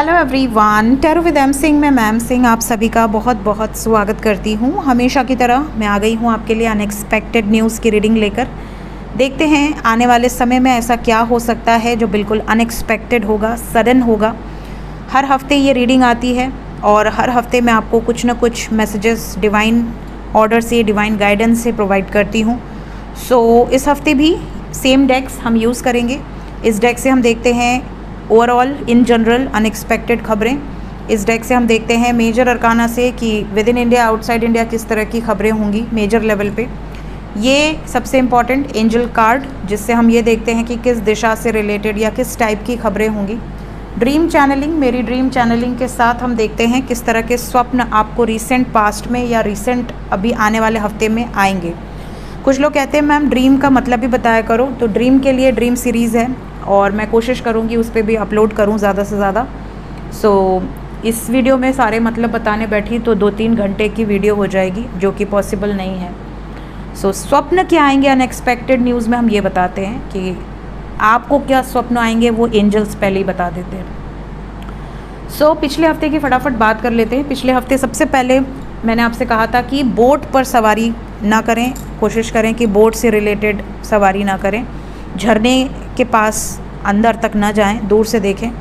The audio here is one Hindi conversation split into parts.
Hello everyone, tarot with M Singh में मैम सिंह आप सभी का बहुत बहुत स्वागत करती हूँ। हमेशा की तरह मैं आ गई हूँ आपके लिए अनएक्सपेक्टेड न्यूज़ की रीडिंग लेकर। देखते हैं आने वाले समय में ऐसा क्या हो सकता है जो बिल्कुल अनएक्सपेक्टेड होगा, सडन होगा। हर हफ्ते ये रीडिंग आती है और हर हफ्ते मैं आपको कुछ ना कुछ मैसेजेस डिवाइन ऑर्डर से, डिवाइन गाइडेंस से प्रोवाइड करती हूँ। सो इस हफ्ते भी सेम डेक्स हम यूज़ करेंगे। इस डेक से हम देखते हैं ओवरऑल इन जनरल अनएक्सपेक्टेड खबरें। इस डेक से हम देखते हैं मेजर अरकाना से कि with in India, outside India किस तरह की खबरें होंगी मेजर लेवल पे। ये सबसे इम्पॉर्टेंट एंजल कार्ड, जिससे हम ये देखते हैं कि किस दिशा से रिलेटेड या किस टाइप की खबरें होंगी। ड्रीम चैनलिंग, मेरी ड्रीम चैनलिंग के साथ हम देखते हैं किस तरह के स्वप्न आपको रिसेंट पास्ट में या रिसेंट अभी आने वाले हफ्ते में आएंगे। कुछ लोग कहते हैं मैम ड्रीम का मतलब भी बताया करो, तो ड्रीम के लिए ड्रीम सीरीज़ है और मैं कोशिश करूँगी उस पर भी अपलोड करूँ ज़्यादा से ज़्यादा। सो इस वीडियो में सारे मतलब बताने बैठी तो 2-3 घंटे की वीडियो हो जाएगी, जो कि पॉसिबल नहीं है। सो स्वप्न क्या आएंगे अनएक्सपेक्टेड न्यूज़ में, हम ये बताते हैं कि आपको क्या स्वप्न आएंगे, वो एंजल्स पहले ही बता देते हैं। सो पिछले हफ्ते की फटाफट बात कर लेते हैं। पिछले हफ्ते सबसे पहले मैंने आपसे कहा था कि बोट पर सवारी ना करें, कोशिश करें कि बोट से रिलेटेड सवारी ना करें, झरने के पास अंदर तक ना जाएं, दूर से देखें।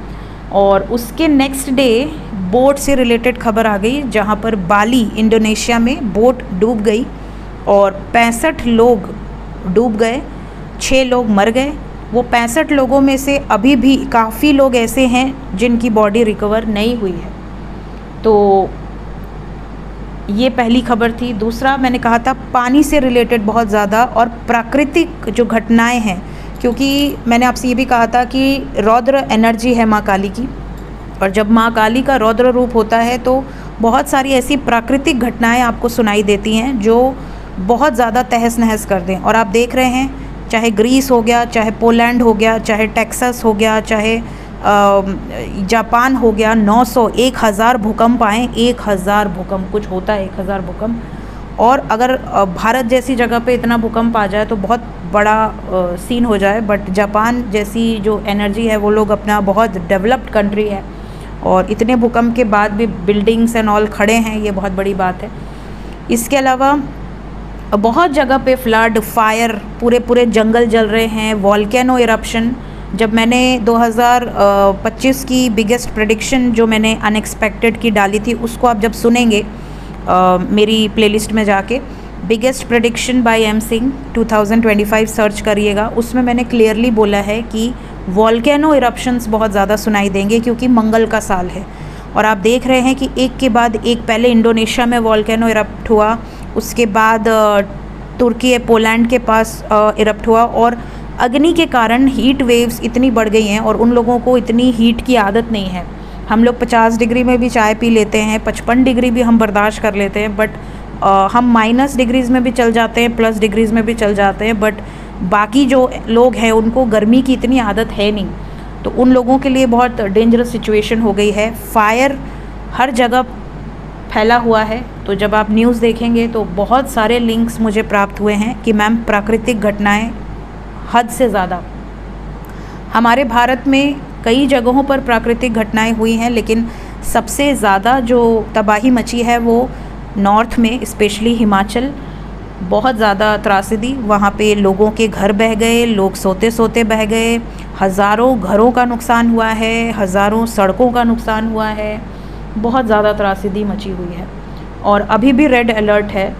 और उसके नेक्स्ट डे बोट से रिलेटेड खबर आ गई, जहां पर बाली इंडोनेशिया में बोट डूब गई और 65 लोग डूब गए, 6 लोग मर गए। वो 65 लोगों में से अभी भी काफ़ी लोग ऐसे हैं जिनकी बॉडी रिकवर नहीं हुई है। तो ये पहली खबर थी। दूसरा मैंने कहा था पानी से रिलेटेड बहुत ज़्यादा और प्राकृतिक जो घटनाएं हैं, क्योंकि मैंने आपसे ये भी कहा था कि रौद्र एनर्जी है माँ काली की, और जब माँ काली का रौद्र रूप होता है तो बहुत सारी ऐसी प्राकृतिक घटनाएं आपको सुनाई देती हैं जो बहुत ज़्यादा तहस नहस कर दें। और आप देख रहे हैं, चाहे ग्रीस हो गया, चाहे पोलैंड हो गया, चाहे टेक्सास हो गया, चाहे जापान हो गया, 900 1000 भूकंप आए। 1000 भूकंप, कुछ होता है 1000 भूकंप। और अगर भारत जैसी जगह पे इतना भूकंप आ जाए तो बहुत बड़ा सीन हो जाए। बट जापान जैसी जो एनर्जी है, वो लोग अपना बहुत डेवलप्ड कंट्री है और इतने भूकंप के बाद भी बिल्डिंग्स एंड ऑल खड़े हैं, ये बहुत बड़ी बात है। इसके अलावा बहुत जगह पे फ्लड, फायर, पूरे जंगल जल रहे हैं, वॉल्केनो इरप्शन। जब मैंने 2025 की बिगेस्ट प्रेडिक्शन जो मैंने अनएक्सपेक्टेड की डाली थी, उसको आप जब सुनेंगे मेरी प्लेलिस्ट में जाके biggest prediction by M Singh 2025 search करिएगा। उसमें मैंने क्लियरली बोला है कि वॉल्केनो इरप्शंस बहुत ज़्यादा सुनाई देंगे, क्योंकि मंगल का साल है। और आप देख रहे हैं कि एक के बाद एक, पहले इंडोनेशिया में वॉल्केनो इरप्ट हुआ, उसके बाद तुर्की पोलैंड के पास इरप्ट हुआ, और अग्नि के कारण हीट वेव्स इतनी बढ़ गई हैं और उन लोगों को इतनी हीट की आदत नहीं है। हम लोग 50 डिग्री में भी चाय पी लेते हैं, 55 डिग्री भी हम बर्दाश्त कर लेते हैं, बट हम माइनस डिग्रीज़ में भी चल जाते हैं, प्लस डिग्रीज़ में भी चल जाते हैं। बट बाकी जो लोग हैं उनको गर्मी की इतनी आदत है नहीं, तो उन लोगों के लिए बहुत डेंजरस सिचुएशन हो गई है। फायर हर जगह फैला हुआ है। तो जब आप न्यूज़ देखेंगे तो बहुत सारे लिंक्स मुझे प्राप्त हुए हैं कि मैम प्राकृतिक घटनाएँ हद से ज़्यादा। हमारे भारत में कई जगहों पर प्राकृतिक घटनाएं हुई हैं, लेकिन सबसे ज़्यादा जो तबाही मची है वो नॉर्थ में, स्पेशली हिमाचल। बहुत ज़्यादा त्रासदी, वहाँ पे लोगों के घर बह गए, लोग सोते सोते बह गए, हज़ारों घरों का नुकसान हुआ है, हज़ारों सड़कों का नुकसान हुआ है, बहुत ज़्यादा त्रासदी मची हुई है। और अभी भी रेड अलर्ट है,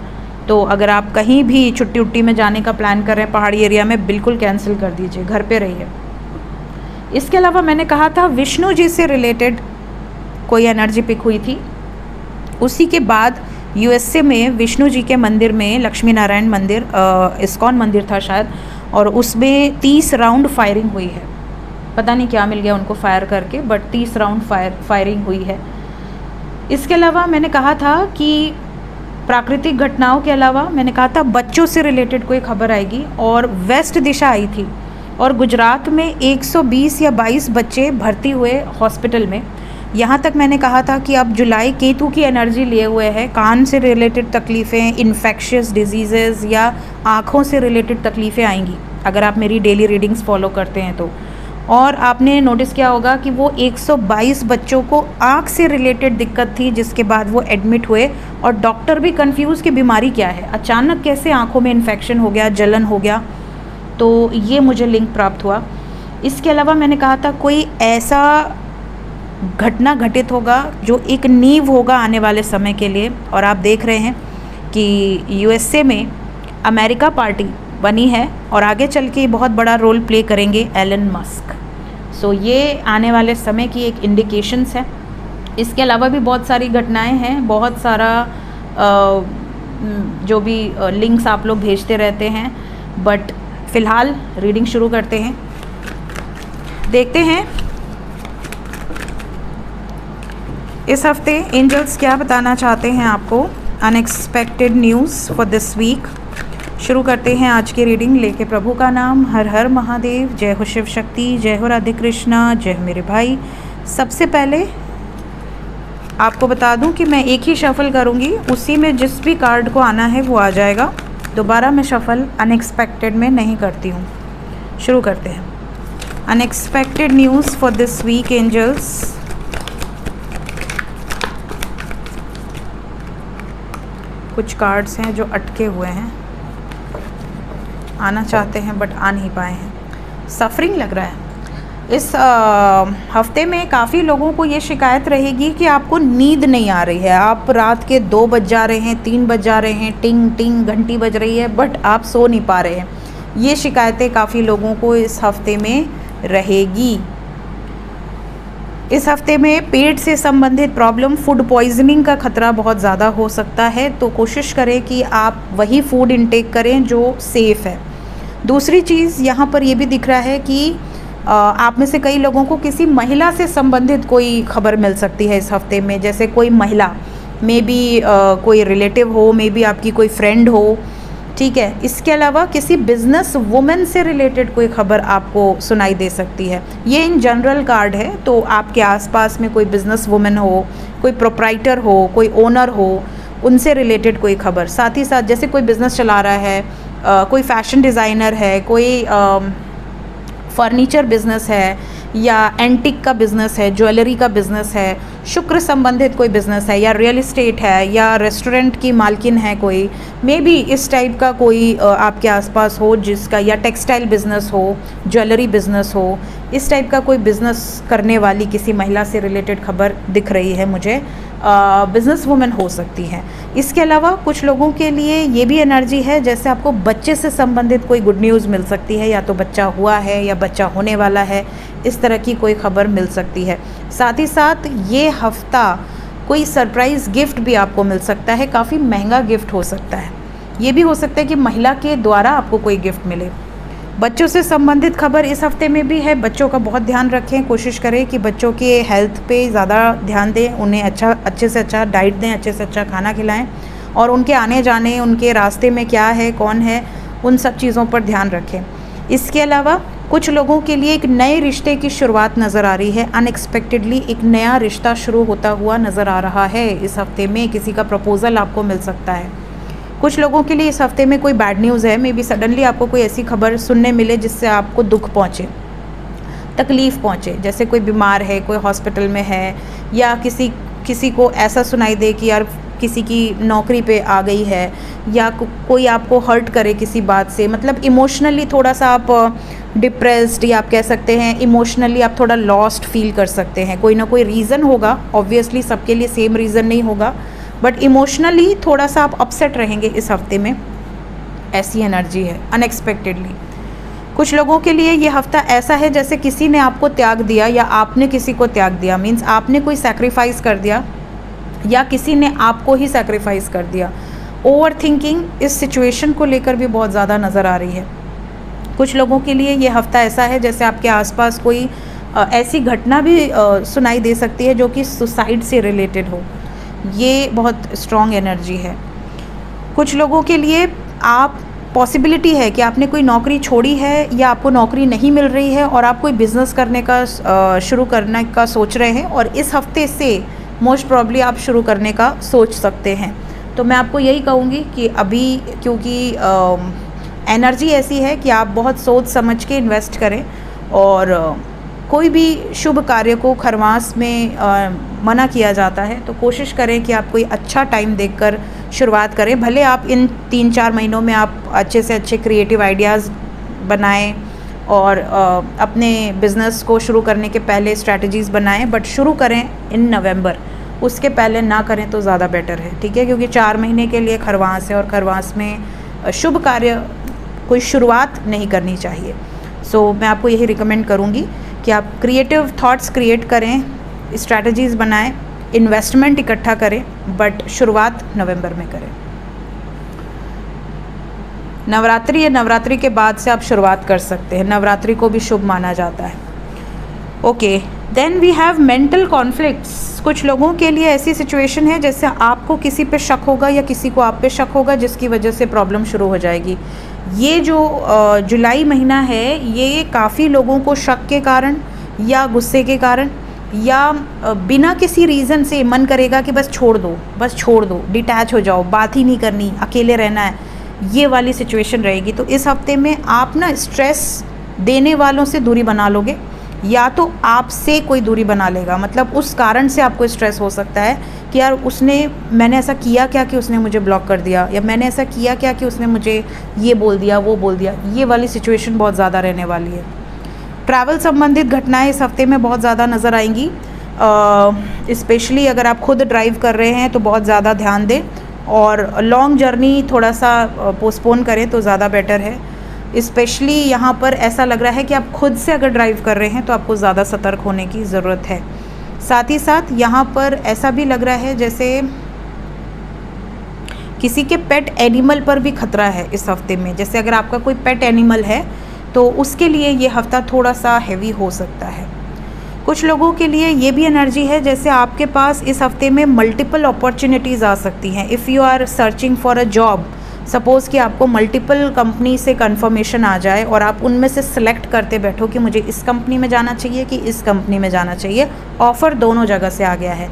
तो अगर आप कहीं भी छुट्टी उट्टी में जाने का प्लान कर रहे हैं पहाड़ी एरिया में, बिल्कुल कैंसिल कर दीजिए, घर पे रहिए। इसके अलावा मैंने कहा था विष्णु जी से रिलेटेड कोई एनर्जी पिक हुई थी। उसी के बाद यूएसए में विष्णु जी के मंदिर में, लक्ष्मी नारायण मंदिर, इस्कॉन मंदिर था शायद, और उसमें 30 राउंड फायरिंग हुई है। पता नहीं क्या मिल गया उनको फायर करके, बट 30 राउंड फायरिंग हुई है। इसके अलावा मैंने कहा था कि प्राकृतिक घटनाओं के अलावा मैंने कहा था बच्चों से रिलेटेड कोई खबर आएगी, और वेस्ट दिशा आई थी। और गुजरात में 120 या 22 बच्चे भर्ती हुए हॉस्पिटल में। यहाँ तक मैंने कहा था कि अब जुलाई केतु की एनर्जी लिए हुए है, कान से रिलेटेड तकलीफ़ें, इन्फेक्शियस डिजीज़ेज़ या आँखों से रिलेटेड तकलीफ़ें आएंगी, अगर आप मेरी डेली रीडिंग्स फॉलो करते हैं तो। और आपने नोटिस किया होगा कि वो 122 बच्चों को आँख से रिलेटेड दिक्कत थी, जिसके बाद वो एडमिट हुए और डॉक्टर भी कंफ्यूज कि बीमारी क्या है, अचानक कैसे आँखों में इन्फेक्शन हो गया, जलन हो गया। तो ये मुझे लिंक प्राप्त हुआ। इसके अलावा मैंने कहा था कोई ऐसा घटना घटित होगा जो एक नींव होगा आने वाले समय के लिए, और आप देख रहे हैं कि यूएसए में अमेरिका पार्टी बनी है और आगे चल के बहुत बड़ा रोल प्ले करेंगे एलन मस्क। सो ये आने वाले समय की एक इंडिकेशंस है। इसके अलावा भी बहुत सारी घटनाएं हैं, बहुत सारा जो भी लिंक्स आप लोग भेजते रहते हैं, बट फ़िलहाल रीडिंग शुरू करते हैं। देखते हैं इस हफ्ते एंजल्स क्या बताना चाहते हैं आपको, unexpected news for this week. शुरू करते हैं आज की रीडिंग लेके प्रभु का नाम। हर हर महादेव, जय हो शिव शक्ति, जय हो राधे कृष्णा, जय हो मेरे भाई। सबसे पहले आपको बता दूं कि मैं एक ही शफल करूंगी, उसी में जिस भी कार्ड को आना है वो आ जाएगा। दोबारा मैं शफल अनएक्सपेक्टेड में नहीं करती हूँ। शुरू करते हैं। Unexpected news for this week angels. कुछ कार्ड्स हैं जो अटके हुए हैं, आना चाहते हैं बट आ नहीं पाए हैं। सफरिंग लग रहा है। इस हफ्ते में काफ़ी लोगों को ये शिकायत रहेगी कि आपको नींद नहीं आ रही है। आप रात के 2 बज जा रहे हैं, 3 बज जा रहे हैं, टिंग टिंग घंटी बज रही है, बट आप सो नहीं पा रहे हैं। ये शिकायतें काफ़ी लोगों को इस हफ्ते में रहेगी। इस हफ्ते में पेट से संबंधित प्रॉब्लम, फूड पॉइजनिंग का खतरा बहुत ज़्यादा हो सकता है, तो कोशिश करें कि आप वही फूड इनटेक करें जो सेफ़ है। दूसरी चीज़ यहाँ पर ये भी दिख रहा है कि आप में से कई लोगों को किसी महिला से संबंधित कोई खबर मिल सकती है इस हफ्ते में, जैसे कोई महिला, मे बी कोई रिलेटिव हो, मे बी आपकी कोई फ्रेंड हो, ठीक है। इसके अलावा किसी बिजनेस वुमेन से रिलेटेड कोई खबर आपको सुनाई दे सकती है। ये इन जनरल कार्ड है, तो आपके आसपास में कोई बिजनेस वुमेन हो, कोई प्रोप्राइटर हो, कोई ओनर हो, उनसे रिलेटेड कोई खबर। साथ ही साथ जैसे कोई बिज़नेस चला रहा है, कोई फैशन डिज़ाइनर है, कोई फर्नीचर बिजनेस है, या एंटिक का बिज़नेस है, ज्वेलरी का बिज़नेस है, शुक्र संबंधित कोई बिज़नेस है, या रियल इस्टेट है, या रेस्टोरेंट की मालकिन है कोई, मे बी इस टाइप का कोई आपके आसपास हो जिसका, या टेक्सटाइल बिज़नेस हो, ज्वेलरी बिज़नेस हो, इस टाइप का कोई बिज़नेस करने वाली किसी महिला से रिलेटेड खबर दिख रही है मुझे। बिज़नेस वुमेन हो सकती हैं। इसके अलावा कुछ लोगों के लिए ये भी एनर्जी है जैसे आपको बच्चे से संबंधित कोई गुड न्यूज़ मिल सकती है, या तो बच्चा हुआ है या बच्चा होने वाला है, इस तरह की कोई खबर मिल सकती है। साथ ही साथ ये हफ्ता कोई सरप्राइज़ गिफ्ट भी आपको मिल सकता है, काफ़ी महंगा गिफ्ट हो सकता है। ये भी हो सकता है कि महिला के द्वारा आपको कोई गिफ्ट मिले। बच्चों से संबंधित खबर इस हफ्ते में भी है। बच्चों का बहुत ध्यान रखें, कोशिश करें कि बच्चों के हेल्थ पे ज़्यादा ध्यान दें, उन्हें अच्छे से अच्छा डाइट दें, अच्छे से अच्छा खाना खिलाएं, और उनके आने जाने, उनके रास्ते में क्या है, कौन है, उन सब चीज़ों पर ध्यान रखें। इसके अलावा कुछ लोगों के लिए एक नए रिश्ते की शुरुआत नज़र आ रही है। अनएक्सपेक्टेडली एक नया रिश्ता शुरू होता हुआ नज़र आ रहा है। इस हफ्ते में किसी का प्रपोज़ल आपको मिल सकता है। कुछ लोगों के लिए इस हफ्ते में कोई बैड न्यूज़ है, मे बी सडनली आपको कोई ऐसी खबर सुनने मिले जिससे आपको दुख पहुँचे, तकलीफ़ पहुँचे, जैसे कोई बीमार है, कोई हॉस्पिटल में है, या किसी को ऐसा सुनाई दे कि यार किसी की नौकरी पे आ गई है, या कोई आपको हर्ट करे किसी बात से, मतलब इमोशनली थोड़ा सा आप डिप्रेस्ड, या आप कह सकते हैं इमोशनली आप थोड़ा लॉस्ट फील कर सकते हैं। कोई ना कोई रीज़न होगा, ऑब्वियसली सबके लिए सेम रीज़न नहीं होगा, बट इमोशनली थोड़ा सा आप अपसेट रहेंगे इस हफ्ते में, ऐसी एनर्जी है अनएक्सपेक्टेडली। कुछ लोगों के लिए ये हफ्ता ऐसा है जैसे किसी ने आपको त्याग दिया, या आपने किसी को त्याग दिया, मीन्स आपने कोई सैक्रिफाइस कर दिया, या किसी ने आपको ही सैक्रिफाइस कर दिया। ओवर थिंकिंग इस सिचुएशन को लेकर भी बहुत ज़्यादा नज़र आ रही है। कुछ लोगों के लिए ये हफ्ता ऐसा है जैसे आपके आसपास कोई ऐसी घटना भी सुनाई दे सकती है जो कि सुसाइड से रिलेटेड हो। ये बहुत स्ट्रॉन्ग एनर्जी है। कुछ लोगों के लिए आप पॉसिबिलिटी है कि आपने कोई नौकरी छोड़ी है, या आपको नौकरी नहीं मिल रही है और आप कोई बिज़नेस करने का शुरू करने का सोच रहे हैं, और इस हफ्ते से मोस्ट प्रॉब्ली आप शुरू करने का सोच सकते हैं। तो मैं आपको यही कहूँगी कि अभी क्योंकि एनर्जी ऐसी है कि आप बहुत सोच समझ के इन्वेस्ट करें, और कोई भी शुभ कार्य को खरमास में मना किया जाता है, तो कोशिश करें कि आप कोई अच्छा टाइम देखकर शुरुआत करें। भले आप इन 3-4 महीनों में आप अच्छे से अच्छे क्रिएटिव आइडियाज़ बनाएं और अपने बिज़नेस को शुरू करने के पहले स्ट्रैटेजीज़ बनाएं, बट शुरू करें इन नवंबर, उसके पहले ना करें तो ज़्यादा बेटर है, ठीक है, क्योंकि 4 महीने के लिए खरवास है और खरवास में शुभ कार्य कोई शुरुआत नहीं करनी चाहिए। सो मैं आपको यही रिकमेंड करूँगी कि आप क्रिएटिव थॉट्स क्रिएट करें, स्ट्रैटेजीज़ बनाएं, इन्वेस्टमेंट इकट्ठा करें, बट शुरुआत नवंबर में करें। नवरात्रि या नवरात्रि के बाद से आप शुरुआत कर सकते हैं, नवरात्रि को भी शुभ माना जाता है। Okay, then we have mental conflicts. कुछ लोगों के लिए ऐसी सिचुएशन है जैसे आपको किसी पे शक होगा या किसी को आप पे शक होगा, जिसकी वजह से प्रॉब्लम शुरू हो जाएगी। ये जो जुलाई महीना है, ये काफ़ी लोगों को शक के कारण या गुस्से के कारण या बिना किसी रीज़न से मन करेगा कि बस छोड़ दो, डिटैच हो जाओ, बात ही नहीं करनी, अकेले रहना है, ये वाली सिचुएशन रहेगी। तो इस हफ्ते में आप ना स्ट्रेस देने वालों से दूरी बना लोगे, या तो आपसे कोई दूरी बना लेगा, मतलब उस कारण से आपको स्ट्रेस हो सकता है कि यार मैंने ऐसा किया क्या कि उसने मुझे ब्लॉक कर दिया, या मैंने ऐसा किया क्या कि उसने मुझे ये बोल दिया, वो बोल दिया। ये वाली सिचुएशन बहुत ज़्यादा रहने वाली है। ट्रैवल संबंधित घटनाएं इस हफ्ते में बहुत ज़्यादा नज़र आएंगी। स्पेशली अगर आप खुद ड्राइव कर रहे हैं तो बहुत ज़्यादा ध्यान दें, और लॉन्ग जर्नी थोड़ा सा पोस्टपोन करें तो ज़्यादा बेटर है। स्पेशली यहाँ पर ऐसा लग रहा है कि आप खुद से अगर ड्राइव कर रहे हैं तो आपको ज़्यादा सतर्क होने की ज़रूरत है। साथ ही साथ यहाँ पर ऐसा भी लग रहा है जैसे किसी के पेट एनिमल पर भी खतरा है इस हफ्ते में। जैसे अगर आपका कोई पेट एनिमल है तो उसके लिए ये हफ्ता थोड़ा सा हैवी हो सकता है। कुछ लोगों के लिए ये भी एनर्जी है जैसे आपके पास इस हफ्ते में मल्टीपल अपॉर्चुनिटीज़ आ सकती हैं। If you are searching for a job, suppose कि आपको मल्टीपल कंपनी से कंफर्मेशन आ जाए और आप उनमें से सिलेक्ट करते बैठो कि मुझे इस कंपनी में जाना चाहिए कि इस कंपनी में जाना चाहिए, ऑफ़र दोनों जगह से आ गया है।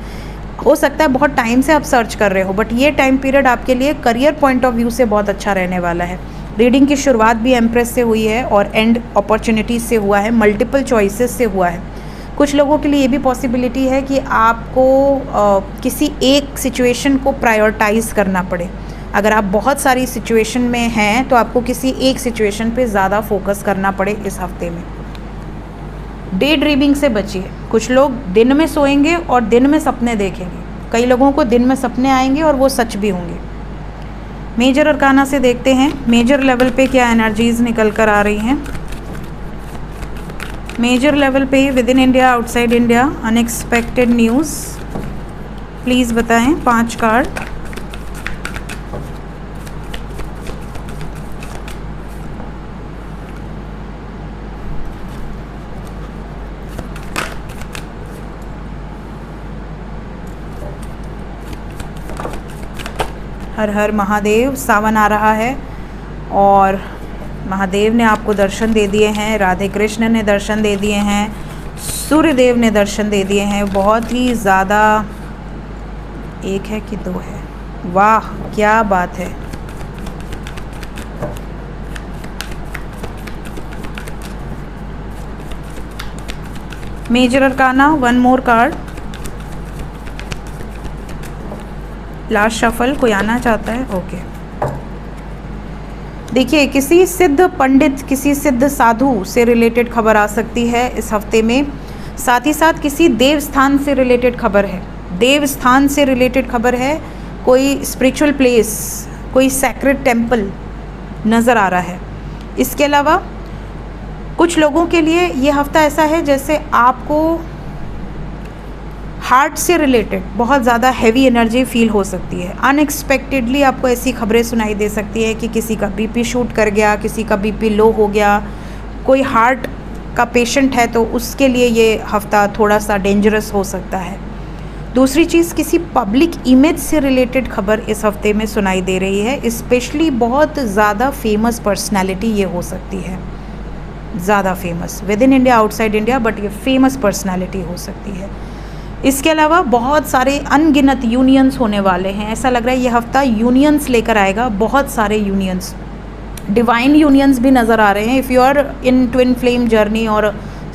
हो सकता है बहुत टाइम से आप सर्च कर रहे हो, बट ये टाइम पीरियड आपके लिए करियर पॉइंट ऑफ व्यू से बहुत अच्छा रहने वाला है। रीडिंग की शुरुआत भी एम्प्रेस से हुई है और एंड अपॉर्चुनिटीज़ से हुआ है, मल्टीपल चॉइसेस से हुआ है। कुछ लोगों के लिए ये भी पॉसिबिलिटी है कि आपको किसी एक सिचुएशन को प्रायोरिटाइज़ करना पड़े। अगर आप बहुत सारी सिचुएशन में हैं तो आपको किसी एक सिचुएशन पे ज़्यादा फोकस करना पड़े इस हफ्ते में। डे ड्रीमिंग से बचिए। कुछ लोग दिन में सोएंगे और दिन में सपने देखेंगे। कई लोगों को दिन में सपने आएंगे और वो सच भी होंगे। मेजर अरकाना से देखते हैं मेजर लेवल पे क्या एनर्जीज़ निकल कर आ रही हैं। मेजर लेवल पे with in India, outside India, unexpected news, please बताएं। 5 कार्ड। हर हर महादेव। सावन आ रहा है और महादेव ने आपको दर्शन दे दिए हैं, राधे कृष्ण ने दर्शन दे दिए हैं, सूर्यदेव ने दर्शन दे दिए हैं। बहुत ही ज़्यादा, एक है कि 2 है, वाह क्या बात है। मेजर अरकाना, 1 मोर कार्ड। Last shuffle. कोई आना चाहता है? ओके। देखिए, किसी सिद्ध पंडित, किसी सिद्ध साधु से रिलेटेड खबर आ सकती है इस हफ्ते में। साथ ही साथ किसी देव स्थान से रिलेटेड खबर है। देव स्थान से रिलेटेड खबर है। कोई स्पिरिचुअल प्लेस, कोई सैक्रेड टेम्पल नज़र आ रहा है। इसके अलावा कुछ लोगों के लिए ये हफ्ता ऐसा है जैसे आपको हार्ट से रिलेटेड बहुत ज़्यादा हैवी एनर्जी फील हो सकती है। अनएक्सपेक्टेडली आपको ऐसी खबरें सुनाई दे सकती है कि किसी का बीपी शूट कर गया, किसी का बीपी लो हो गया, कोई हार्ट का पेशेंट है तो उसके लिए ये हफ्ता थोड़ा सा डेंजरस हो सकता है। दूसरी चीज़, किसी पब्लिक इमेज से रिलेटेड खबर इस हफ्ते में सुनाई दे रही है। स्पेशली बहुत ज़्यादा फेमस पर्सनैलिटी ये हो सकती है, ज़्यादा famous with in India, outside India, but ये फेमस पर्सनैलिटी हो सकती है। इसके अलावा बहुत सारे अनगिनत यूनियंस होने वाले हैं। ऐसा लग रहा है ये हफ्ता यूनियंस लेकर आएगा, बहुत सारे यूनियंस, डिवाइन यूनियंस भी नज़र आ रहे हैं। If you are in twin flame journey और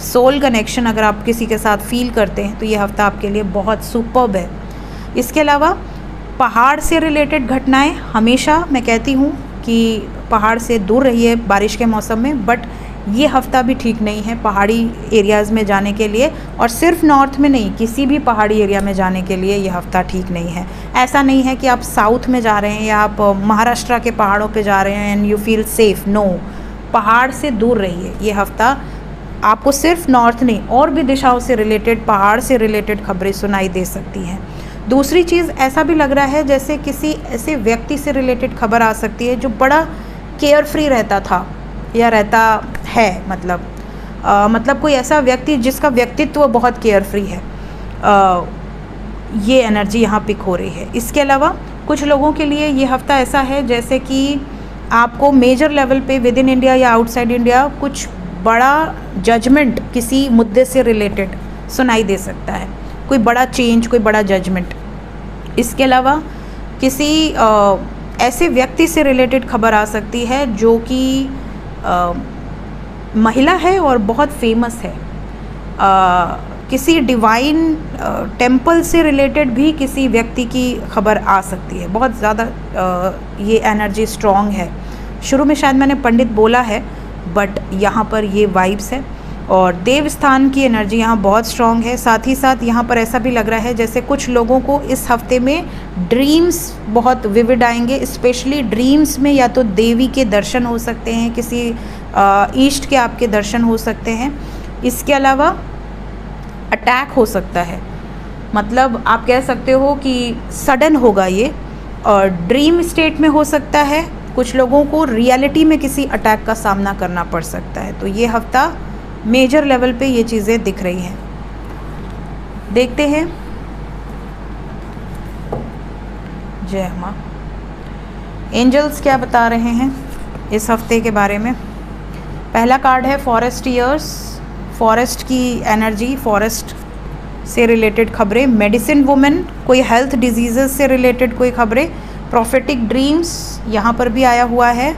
सोल कनेक्शन अगर आप किसी के साथ फील करते हैं तो ये हफ़्ता आपके लिए बहुत सुपर्ब है। इसके अलावा पहाड़ से रिलेटेड घटनाएं, हमेशा मैं कहती हूँ कि पहाड़ से दूर रहिए बारिश के मौसम में, बट ये हफ़्ता भी ठीक नहीं है पहाड़ी एरियाज़ में जाने के लिए, और सिर्फ नॉर्थ में नहीं, किसी भी पहाड़ी एरिया में जाने के लिए ये हफ़्ता ठीक नहीं है। ऐसा नहीं है कि आप साउथ में जा रहे हैं या आप महाराष्ट्र के पहाड़ों पे जा रहे हैं and you feel safe, no, पहाड़ से दूर रहिए। ये हफ़्ता आपको सिर्फ नॉर्थ नहीं, और भी दिशाओं से रिलेटेड, पहाड़ से रिलेटेड खबरें सुनाई दे सकती हैं। दूसरी चीज़, ऐसा भी लग रहा है जैसे किसी ऐसे व्यक्ति से रिलेटेड खबर आ सकती है जो बड़ा केयर फ्री रहता था या रहता है, मतलब कोई ऐसा व्यक्ति जिसका व्यक्तित्व बहुत केयर फ्री है, ये एनर्जी यहाँ पिक हो रही है। इसके अलावा कुछ लोगों के लिए ये हफ़्ता ऐसा है जैसे कि आपको मेजर लेवल पे विद इन इंडिया या आउटसाइड इंडिया कुछ बड़ा जजमेंट किसी मुद्दे से रिलेटेड सुनाई दे सकता है, कोई बड़ा चेंज, कोई बड़ा जजमेंट। इसके अलावा किसी ऐसे व्यक्ति से रिलेटेड खबर आ सकती है जो कि महिला है और बहुत फेमस है। किसी डिवाइन टेम्पल से रिलेटेड भी किसी व्यक्ति की खबर आ सकती है। बहुत ज़्यादा ये एनर्जी स्ट्रॉन्ग है। शुरू में शायद मैंने पंडित बोला है, बट यहाँ पर ये वाइब्स है, और देव स्थान की एनर्जी यहाँ बहुत स्ट्रॉन्ग है। साथ ही साथ यहाँ पर ऐसा भी लग रहा है जैसे कुछ लोगों को इस हफ्ते में ड्रीम्स बहुत विविड आएंगे। स्पेशली ड्रीम्स में या तो देवी के दर्शन हो सकते हैं, किसी ईष्ट के आपके दर्शन हो सकते हैं। इसके अलावा अटैक हो सकता है, मतलब आप कह सकते हो कि सडन होगा ये, और ड्रीम स्टेट में हो सकता है। कुछ लोगों को रियलिटी में किसी अटैक का सामना करना पड़ सकता है। तो ये हफ्ता मेजर लेवल पे ये चीज़ें दिख रही हैं। देखते हैं। जय माँ। एंजल्स क्या बता रहे हैं इस हफ्ते के बारे में। पहला कार्ड है फॉरेस्ट ईयर्स, फॉरेस्ट की एनर्जी, फॉरेस्ट से रिलेटेड खबरें, मेडिसिन वुमेन, कोई हेल्थ डिजीज़ से रिलेटेड कोई खबरें, प्रॉफिटिक ड्रीम्स यहाँ पर भी आया हुआ है।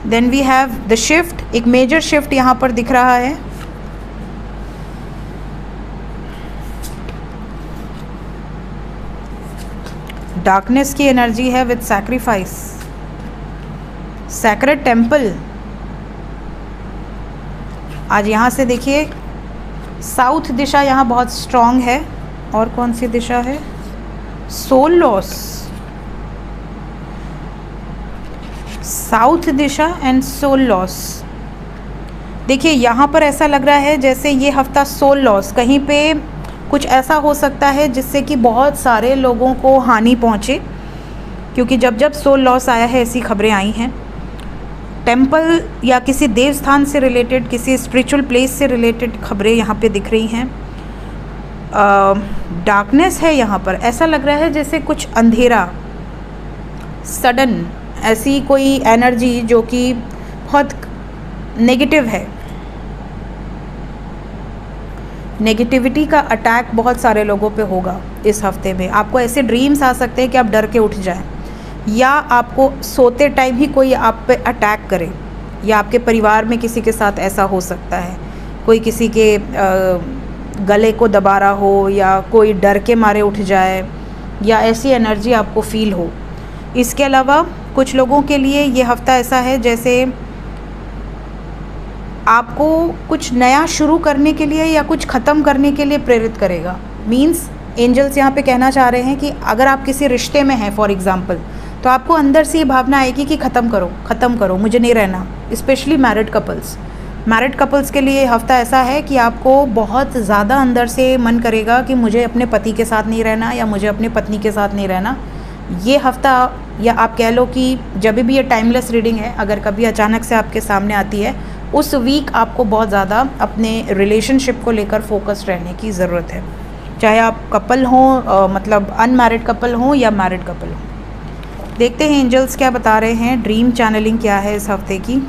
Then we have the shift, एक मेजर शिफ्ट यहाँ पर दिख रहा है। डार्कनेस की एनर्जी है विद सैक्रिफाइस, सैक्रेड टेम्पल। आज यहाँ से देखिए साउथ दिशा यहाँ बहुत स्ट्रॉन्ग है। और कौन सी दिशा है? सोल लॉस, साउथ दिशा एंड सोल लॉस। देखिए यहाँ पर ऐसा लग रहा है जैसे ये हफ्ता सोल लॉस, कहीं पे कुछ ऐसा हो सकता है जिससे कि बहुत सारे लोगों को हानि पहुँचे, क्योंकि जब जब सोल लॉस आया है ऐसी खबरें आई हैं। टेम्पल या किसी देव स्थान से रिलेटेड, किसी स्पिरिचुअल प्लेस से रिलेटेड खबरें यहाँ पे दिख रही हैं। डार्कनेस है यहाँ पर, ऐसा लग रहा है जैसे कुछ अंधेरा, सडन ऐसी कोई एनर्जी जो कि बहुत नेगेटिव है। नेगेटिविटी का अटैक बहुत सारे लोगों पे होगा इस हफ्ते में। आपको ऐसे ड्रीम्स आ सकते हैं कि आप डर के उठ जाएं, या आपको सोते टाइम ही कोई आप पे अटैक करे, या आपके परिवार में किसी के साथ ऐसा हो सकता है, कोई किसी के गले को दबा रहा हो, या कोई डर के मारे उठ जाए, या ऐसी एनर्जी आपको फील हो। इसके अलावा कुछ लोगों के लिए ये हफ्ता ऐसा है जैसे आपको कुछ नया शुरू करने के लिए या कुछ ख़त्म करने के लिए प्रेरित करेगा। मीन्स एंजल्स यहाँ पे कहना चाह रहे हैं कि अगर आप किसी रिश्ते में हैं फॉर एग्ज़ाम्पल, तो आपको अंदर से ये भावना आएगी कि ख़त्म करो, मुझे नहीं रहना। स्पेशली मैरिड कपल्स के लिए हफ्ता ऐसा है कि आपको बहुत ज़्यादा अंदर से मन करेगा कि मुझे अपने पति के साथ नहीं रहना, या मुझे अपनी पत्नी के साथ नहीं रहना। ये हफ्ता, या आप कह लो कि जब भी ये टाइमलेस रीडिंग है, अगर कभी अचानक से आपके सामने आती है, उस वीक आपको बहुत ज़्यादा अपने रिलेशनशिप को लेकर फोकस्ड रहने की ज़रूरत है, चाहे आप कपल हों, मतलब अनमैरिड कपल हों या मैरिड कपल हों। देखते हैं एंजल्स क्या बता रहे हैं, ड्रीम चैनलिंग क्या है इस हफ्ते की।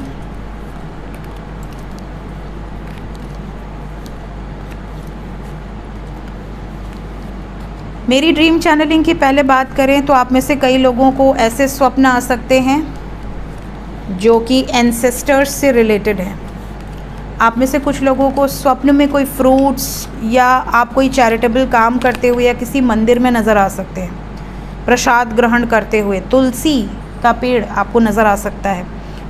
मेरी ड्रीम चैनलिंग की पहले बात करें तो आप में से कई लोगों को ऐसे स्वप्न आ सकते हैं जो कि एंसेस्टर्स से रिलेटेड हैं। आप में से कुछ लोगों को स्वप्न में कोई फ्रूट्स या आप कोई चैरिटेबल काम करते हुए या किसी मंदिर में नज़र आ सकते हैं, प्रसाद ग्रहण करते हुए। तुलसी का पेड़ आपको नज़र आ सकता है।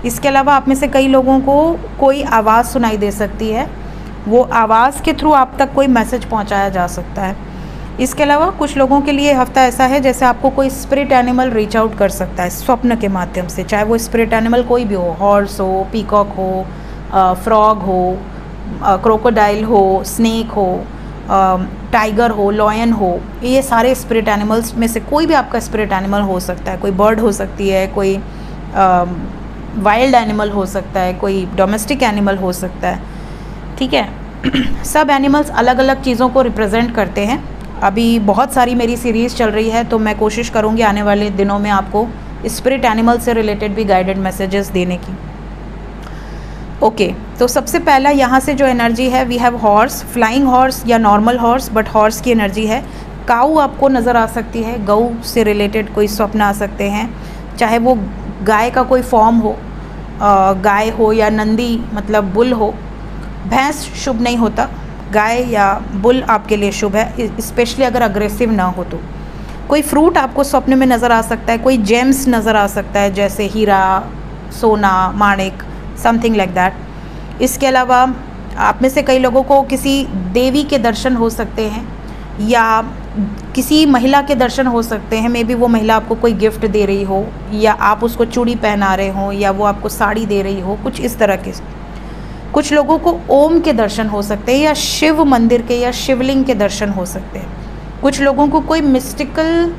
इसके अलावा आप में से कई लोगों को कोई आवाज़ सुनाई दे सकती है, वो आवाज़ के थ्रू आप तक कोई मैसेज पहुंचाया जा सकता है। इसके अलावा कुछ लोगों के लिए हफ्ता ऐसा है जैसे आपको कोई स्पिरिट एनिमल रीच आउट कर सकता है स्वप्न के माध्यम से, चाहे वो स्पिरिट एनिमल कोई भी हो, हॉर्स हो, पीकॉक हो, फ्रॉग हो, क्रोकोडाइल हो, स्नेक हो, टाइगर हो, लॉयन हो। ये सारे स्पिरिट एनिमल्स में से कोई भी आपका स्पिरिट एनिमल हो सकता है। कोई बर्ड हो सकती है, कोई वाइल्ड एनिमल हो सकता है, कोई डोमेस्टिक एनिमल हो सकता है, ठीक है। सब एनिमल्स अलग अलग चीज़ों को रिप्रेजेंट करते हैं। अभी बहुत सारी मेरी सीरीज़ चल रही है, तो मैं कोशिश करूँगी आने वाले दिनों में आपको स्पिरिट एनिमल से रिलेटेड भी गाइडेड मैसेजेस देने की। ओके, तो सबसे पहला यहाँ से जो एनर्जी है, we have horse, flying horse या नॉर्मल हॉर्स, बट हॉर्स की एनर्जी है। काऊ आपको नज़र आ सकती है, गऊ से रिलेटेड कोई स्वप्न आ सकते हैं, चाहे वो गाय का कोई फॉर्म हो, गाय हो या नंदी मतलब बुल हो। भैंस शुभ नहीं होता, गाय या बुल आपके लिए शुभ है, स्पेशली अगर अग्रेसिव ना हो तो। कोई फ्रूट आपको स्वप्न में नज़र आ सकता है, कोई जेम्स नज़र आ सकता है, जैसे हीरा, सोना, माणिक, समथिंग लाइक दैट। इसके अलावा आप में से कई लोगों को किसी देवी के दर्शन हो सकते हैं या किसी महिला के दर्शन हो सकते हैं। मे बी वो महिला आपको कोई गिफ्ट दे रही हो या आप उसको चूड़ी पहना रहे हो या वो आपको साड़ी दे रही हो, कुछ इस तरह के। कुछ लोगों को ओम के दर्शन हो सकते हैं या शिव मंदिर के या शिवलिंग के दर्शन हो सकते हैं। कुछ लोगों को कोई मिस्टिकल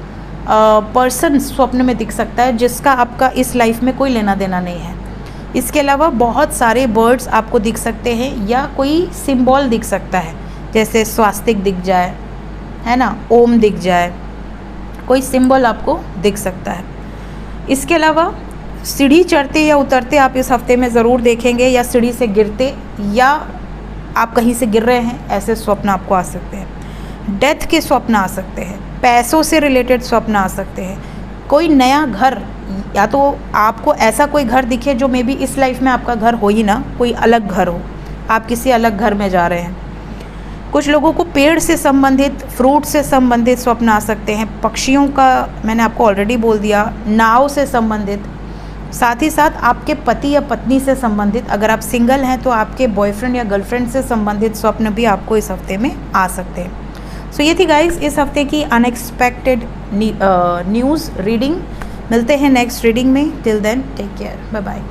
पर्सन स्वप्न में दिख सकता है जिसका आपका इस लाइफ में कोई लेना देना नहीं है। इसके अलावा बहुत सारे बर्ड्स आपको दिख सकते हैं या कोई सिंबल दिख सकता है, जैसे स्वास्तिक दिख जाए, है ना, ओम दिख जाए, कोई सिंबल आपको दिख सकता है। इसके अलावा सीढ़ी चढ़ते या उतरते आप इस हफ्ते में ज़रूर देखेंगे, या सीढ़ी से गिरते या आप कहीं से गिर रहे हैं, ऐसे स्वप्न आपको आ सकते हैं। डेथ के स्वप्न आ सकते हैं, पैसों से रिलेटेड स्वप्न आ सकते हैं, कोई नया घर, या तो आपको ऐसा कोई घर दिखे जो मे बी इस लाइफ में आपका घर हो ही ना, कोई अलग घर हो, आप किसी अलग घर में जा रहे हैं। कुछ लोगों को पेड़ से संबंधित, फ्रूट से संबंधित स्वप्न आ सकते हैं, पक्षियों का मैंने आपको ऑलरेडी बोल दिया, नाव से संबंधित, साथ ही साथ आपके पति या पत्नी से संबंधित, अगर आप सिंगल हैं तो आपके बॉयफ्रेंड या गर्लफ्रेंड से संबंधित स्वप्न भी आपको इस हफ्ते में आ सकते हैं। सो ये थी गाइस इस हफ्ते की अनएक्सपेक्टेड न्यूज़ रीडिंग। मिलते हैं नेक्स्ट रीडिंग में। Till then take care, bye bye.